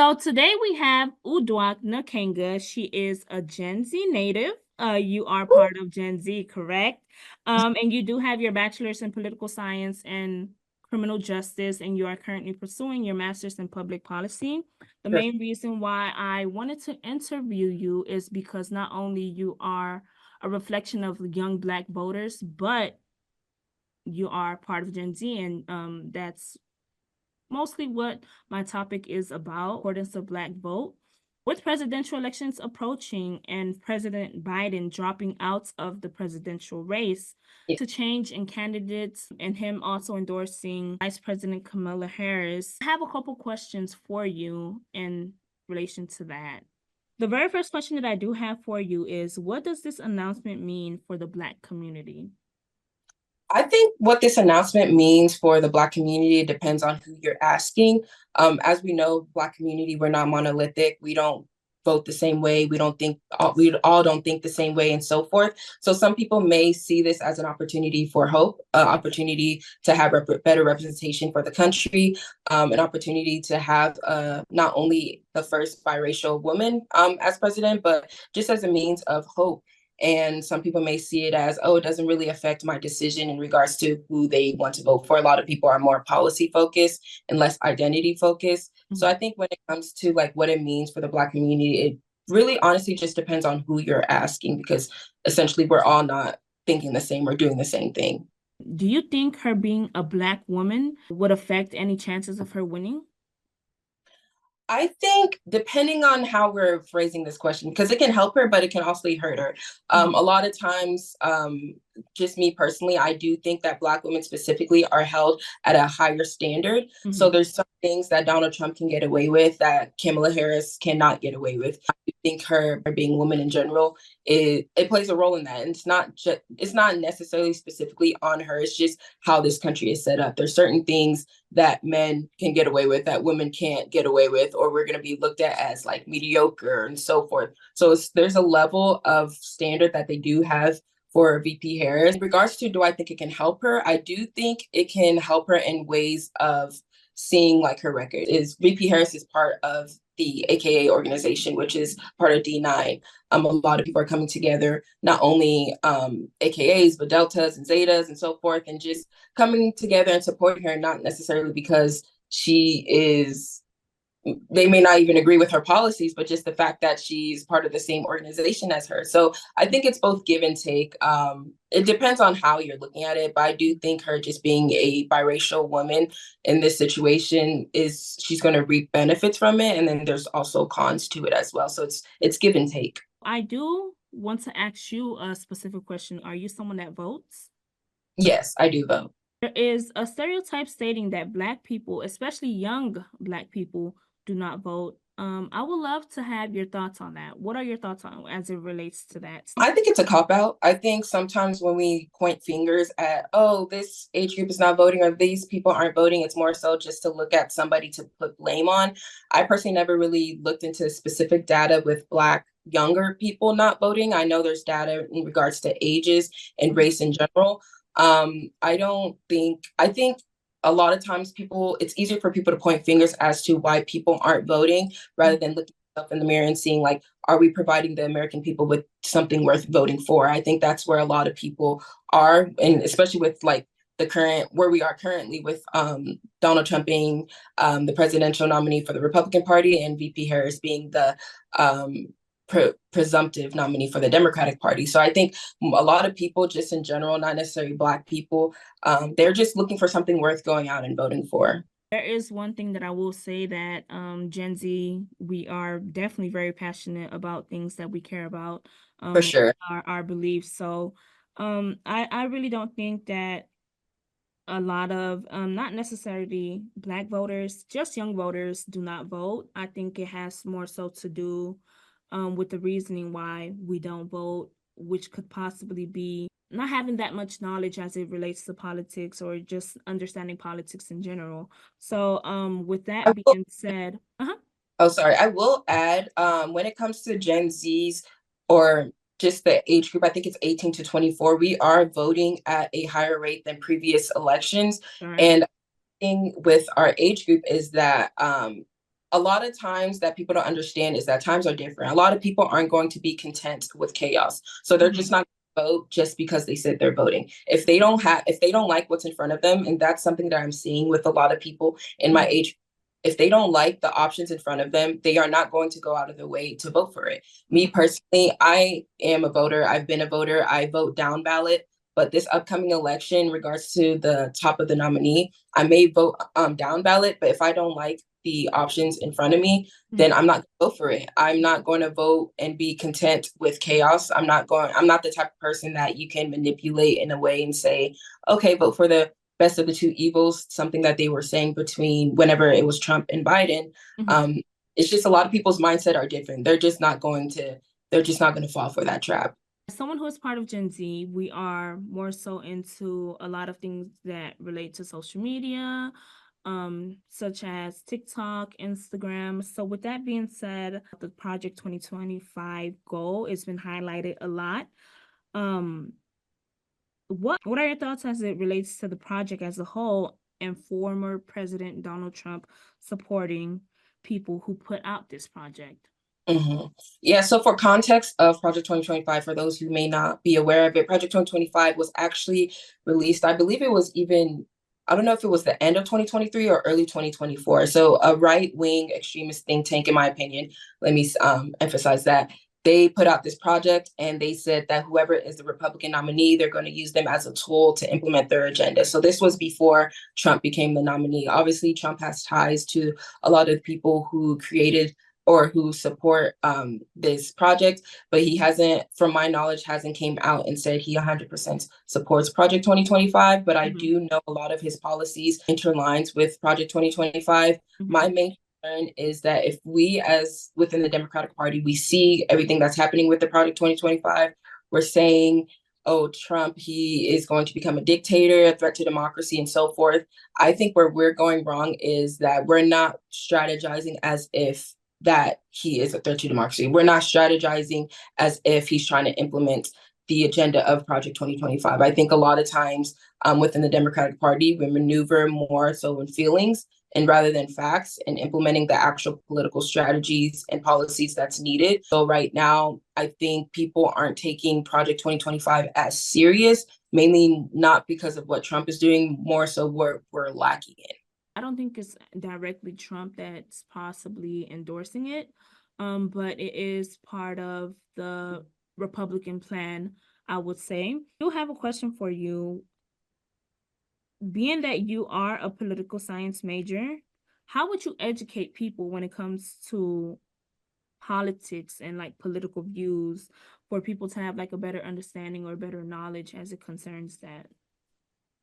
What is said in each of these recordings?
So today we have Udwak Nakanga. She is a Gen Z native. You are part of Gen Z, correct? And you do have your bachelor's in political science and criminal justice, and you are currently pursuing your master's in public policy. The Sure. main reason why I wanted to interview you is because not only you are a reflection of young Black voters, but you are part of Gen Z, and that's mostly what my topic is about, importance of Black vote. With presidential elections approaching and President Biden dropping out of the presidential race Yeah. to change in candidates and him also endorsing Vice President Kamala Harris, I have a couple questions for you in relation to that. The very first question that I do have for you is, what does this announcement mean for the Black community? I think what this announcement means for the Black community depends on who you're asking. As we know, Black community, we're not monolithic. We don't vote the same way. We all don't think the same way, and so forth. So some people may see this as an opportunity for hope, an opportunity to have better representation for the country, an opportunity to have not only the first biracial woman as president, but just as a means of hope. And some people may see it as, oh, it doesn't really affect my decision in regards to who they want to vote for. A lot of people are more policy focused and less identity focused. So I think when it comes to like what it means for the Black community, it really honestly just depends on who you're asking, because essentially we're all not thinking the same or doing the same thing. Do you think her being a Black woman would affect any chances of her winning? I think depending on how we're phrasing this question, because it can help her, but it can also hurt her. A lot of times, just me personally, I do think that Black women specifically are held at a higher standard. So there's some things that Donald Trump can get away with that Kamala Harris cannot get away with. I think her being a woman in general, it plays a role in that. And it's not necessarily specifically on her. It's just how this country is set up. There's certain things that men can get away with that women can't get away with, or we're going to be looked at as like mediocre and so forth. So there's a level of standard that they do have for VP Harris. In regards to, do I think it can help her? I do think it can help her in ways of seeing like her record. Is VP Harris is part of the AKA organization, which is part of D9. A lot of people are coming together, not only AKAs, but Deltas and Zetas and so forth, and just coming together and supporting her, not necessarily because she is, they may not even agree with her policies, but just the fact that she's part of the same organization as her. So I think it's both give and take. It depends on how you're looking at it, but I do think her just being a biracial woman in this situation is she's going to reap benefits from it, and then there's also cons to it as well. So it's give and take. I do want to ask you a specific question. Are you someone that votes? Yes, I do vote. There is a stereotype stating that Black people, especially young Black people, do not vote. I would love to have your thoughts on that. What are your thoughts on as it relates to that? I think it's a cop out. I think sometimes when we point fingers at, oh, this age group is not voting or these people aren't voting, it's more so just to look at somebody to put blame on. I personally never really looked into specific data with Black younger people not voting. I know there's data in regards to ages and race in general. I think a lot of times it's easier for people to point fingers as to why people aren't voting rather than looking in the mirror and seeing like, are we providing the American people with something worth voting for? I think that's where a lot of people are, and especially with like the current where we are currently with Donald Trump being the presidential nominee for the Republican Party and VP Harris being the presumptive nominee for the Democratic Party. So I think a lot of people, just in general, not necessarily Black people, they're just looking for something worth going out and voting for. There is one thing that I will say that Gen Z, we are definitely very passionate about things that we care about, For sure. our beliefs. So I really don't think that a lot of not necessarily Black voters, just young voters do not vote. I think it has more so to do with the reasoning why we don't vote, which could possibly be not having that much knowledge as it relates to politics or just understanding politics in general. So with that being said, Oh, sorry. I will add, when it comes to Gen Zs or just the age group, I think it's 18 to 24, we are voting at a higher rate than previous elections. all right. And the thing with our age group is that a lot of times that people don't understand is that times are different. A lot of people aren't going to be content with chaos. So they're just Mhm. not going to vote just because they said they're voting. If they don't like what's in front of them, and that's something that I'm seeing with a lot of people in my Mhm. age, if they don't like the options in front of them, they are not going to go out of their way to vote for it. Me Mhm. personally, I am a voter. I've been a voter. I vote down ballot. But this upcoming election, in regards to the top of the nominee, I may vote down ballot. But if I don't like the options in front of me, then Mhm. I'm not going to vote for it. I'm not going to vote and be content with chaos. I'm not the type of person that you can manipulate in a way and say, okay, vote for the best of the two evils, something that they were saying between whenever it was Trump and Biden. Mhm. Um, it's just a lot of people's mindset are different. They're just not going to fall for that trap. As someone who is part of Gen Z, we are more so into a lot of things that relate to social media, such as TikTok, Instagram. So, with that being said, the Project 2025 goal has been highlighted a lot. Um, what are your thoughts as it relates to the project as a whole and former President Donald Trump supporting people who put out this project? hmm Yeah, so for context of Project 2025, for those who may not be aware of it, Project 2025 was actually released, I believe it was even, I don't know if it was the end of 2023 or early 2024. So a right-wing extremist think tank, in my opinion, let me emphasize that, they put out this project and they said that whoever is the Republican nominee, they're going to use them as a tool to implement their agenda. So this was before Trump became the nominee. Obviously, Trump has ties to a lot of the people who created or who support this project, but he hasn't, from my knowledge, hasn't came out and said he 100% supports Project 2025. But I Mhm. do know a lot of his policies interlines with Project 2025. My Mhm. main concern is that if we, as within the Democratic Party, we see everything that's happening with the Project 2025, we're saying, oh, Trump, he is going to become a dictator, a threat to democracy, and so forth. I think where we're going wrong is that we're not strategizing as if that he is a threat to democracy. We're not strategizing as if he's trying to implement the agenda of Project 2025. I think a lot of times within the Democratic Party, we maneuver more so in feelings and rather than facts and implementing the actual political strategies and policies that's needed. So right now, I think people aren't taking Project 2025 as serious, mainly not because of what Trump is doing, more so we're lacking in. I don't think it's directly Trump that's possibly endorsing it, but it is part of the Republican plan, I would say. I do have a question for you. Being that you are a political science major, how would you educate people when it comes to politics and like political views for people to have like a better understanding or better knowledge as it concerns that?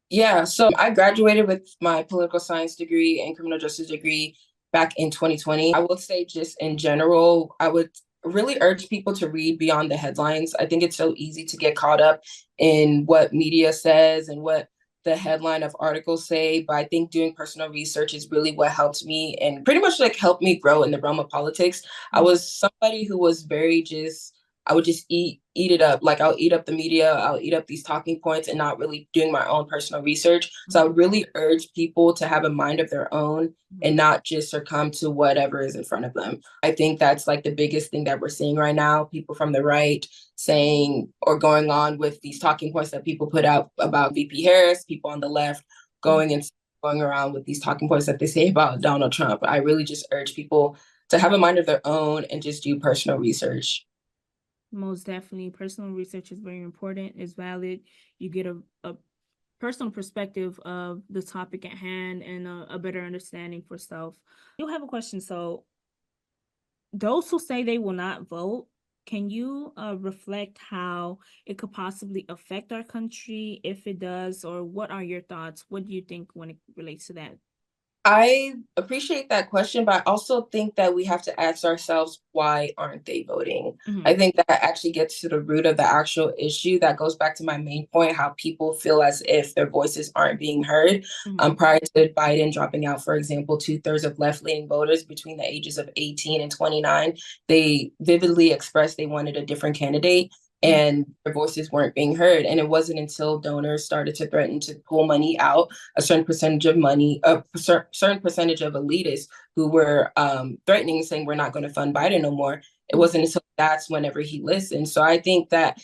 Yeah, so I graduated with my political science degree and criminal justice degree back in 2020. I would say, just in general, I would really urge people to read beyond the headlines. I think it's so easy to get caught up in what media says and what the headline of articles say, but I think doing personal research is really what helped me and pretty much like helped me grow in the realm of politics. I Mhm. was somebody who was very just I would just eat it up. Like I'll eat up the media, I'll eat up these talking points and not really doing my own personal research. So I Mhm. really urge people to have a mind of their own Mhm. and not just succumb to whatever is in front of them. I think that's like the biggest thing that we're seeing right now. People from the right saying or going on with these talking points that people put out about VP Harris, people on the left going and going around with these talking points that they say about Donald Trump. I really just urge people to have a mind of their own and just do personal research. Most definitely, personal research is very important, is valid. You get a personal perspective of the topic at hand and a better understanding for self. You have a question. So, those who say they will not vote, can you reflect how it could possibly affect our country if it does, or what are your thoughts? What do you think when it relates to that? I appreciate that question, but I also think that we have to ask ourselves, why aren't they voting? Mm-hmm. I think that actually gets to the root of the actual issue. That goes back to my main point, how people feel as if their voices aren't being heard. Mm-hmm. Prior to Biden dropping out, for example, two-thirds of left-leaning voters between the ages of 18 and 29, they vividly expressed they wanted a different candidate. and their voices weren't being heard. And it wasn't until donors started to threaten to pull money out, a certain percentage of money, a certain percentage of elitists who were threatening, saying we're not going to fund Biden no more. It wasn't until that's whenever he listened. So I think that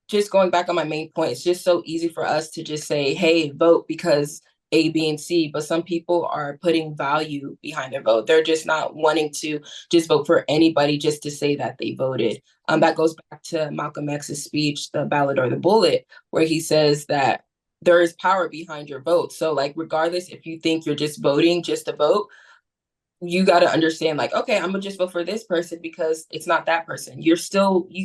just going back on my main point, it's just so easy for us to just say, hey, vote because A, B, and C, but some people are putting value behind their vote. They're just not wanting to just vote for anybody just to say that they voted. That goes back to Malcolm X's speech, The Ballot or the Bullet, where he says that there is power behind your vote. So, like, regardless if you think you're just voting just to vote, you got to understand, like, okay, I'm gonna just vote for this person because it's not that person. You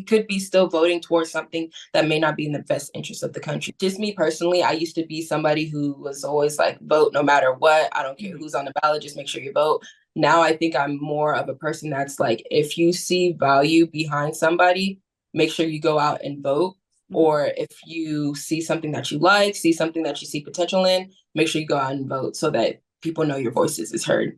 could be still voting towards something that may not be in the best interest of the country. Just me personally, I used to be somebody who was always like, vote no matter what. I don't care who's on the ballot, just make sure you vote. Now I think I'm more of a person that's like, if you see value behind somebody, make sure you go out and vote. Or if you see something that you like, see something that you see potential in, make sure you go out and vote so that people know your voices is heard.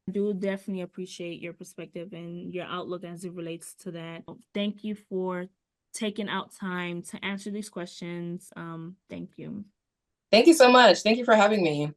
I do definitely appreciate your perspective and your outlook as it relates to that. Thank you for taking out time to answer these questions. Thank you. Thank you so much. Thank you for having me.